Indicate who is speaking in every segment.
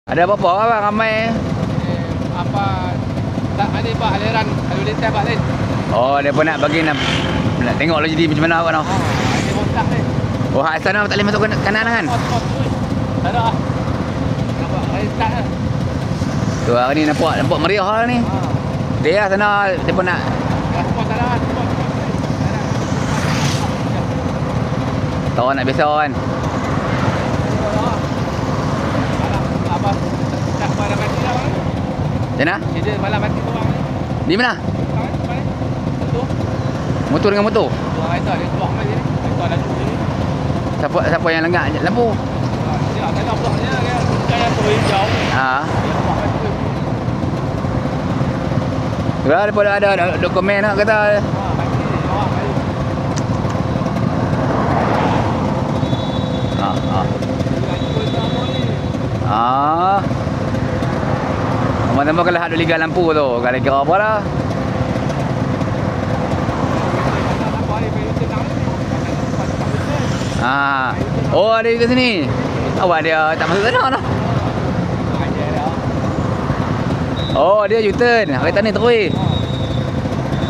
Speaker 1: Ada apa-apa abang ramai?
Speaker 2: Apa tak ada pak aliran lalu lintas pak lain.
Speaker 1: Oh, dia pun nak bagi nak tengok lah jadi macam mana awak nak.
Speaker 2: Ada motak ni.
Speaker 1: Oh, hak sana tak boleh masuk kanan kan?
Speaker 2: Pot tu. Tak ada. Nampak lain tak ah.
Speaker 1: Tu hari ni nampak meriah lah ni. Dia sana dia pun nak
Speaker 2: Pot tak ada. Pot.
Speaker 1: tahu nak biasa kan.
Speaker 2: Apa? Tak pada mati dah bang.
Speaker 1: Macam mana?
Speaker 2: Dia malam mati tu bang.
Speaker 1: Di mana?
Speaker 2: Tu.
Speaker 1: Motor dengan motor.
Speaker 2: Tu kereta dia keluar mai ni. Kereta lalu ni.
Speaker 1: Siapa yang lenggak lampu?
Speaker 2: Dia kena bloknya dia kaya tu hijau.
Speaker 1: Ha.
Speaker 2: Dia buat mati.
Speaker 1: Kalau daripada ada dokumen nak kata.
Speaker 2: Mati awak mai.
Speaker 1: Ah. Tambah-tambah kalau ada liga lampu tu, kalau kira apa lah. Ah. Oh, ada ke sini. Awak dia tak masuk sana dah. Oh, dia U-turn. Kereta ni terus.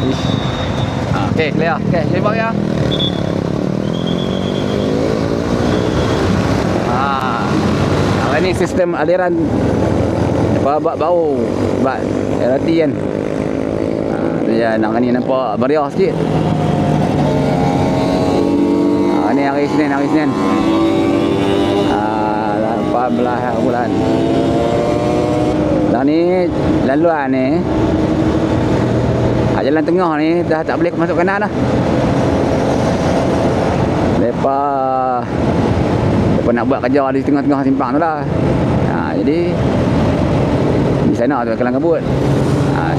Speaker 1: Ish. Ah, okey, clear. Okey, sembang ya. Ini sistem aliran babak bau bak LRT kan. Tu je nak ni nampak meriah sikit. Ni hari Isnin. 18 bulan. Dah ni laluan ni. Jalan tengah ni dah tak boleh masuk kanan dah. Lepas nak buat kerja di tengah-tengah simpang tu lah. Jadi di sana tu kelang kabut.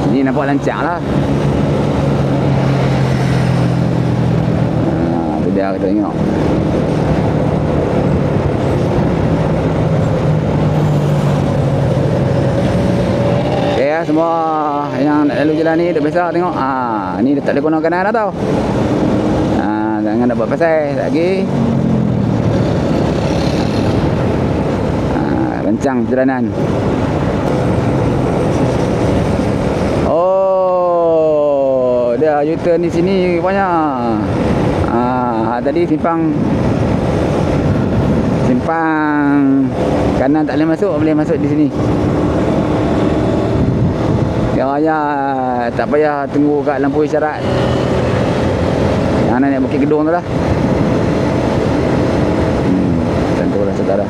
Speaker 1: Sini nampak lancar lah. Tu dia kita tengok. Okay lah semua yang nak lalu jalan ni duk biasa tengok. Ni dia tak boleh guna kanan dah tau. Jangan nak buat pasal lagi. Rancang perjalanan. Oh, dia U-turn di sini banyak. Tadi simpang kanan tak boleh masuk di sini. Ya, tak payah tunggu kat lampu isyarat. Yang nak Bukit Gedong tu lah. Tentulah saudara.